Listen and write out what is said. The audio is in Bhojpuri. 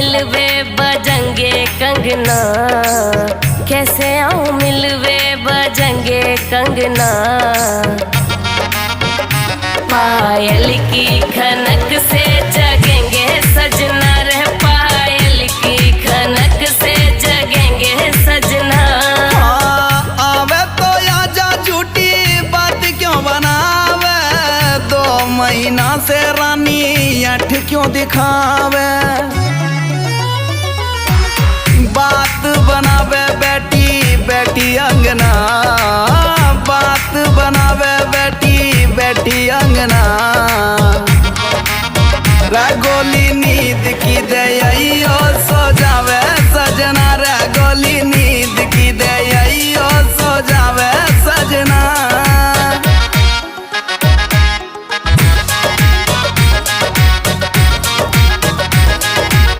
मिलवे बजंगे कंगना, कैसे आऊं मिलवे बजंगे कंगना। पायल की खनक से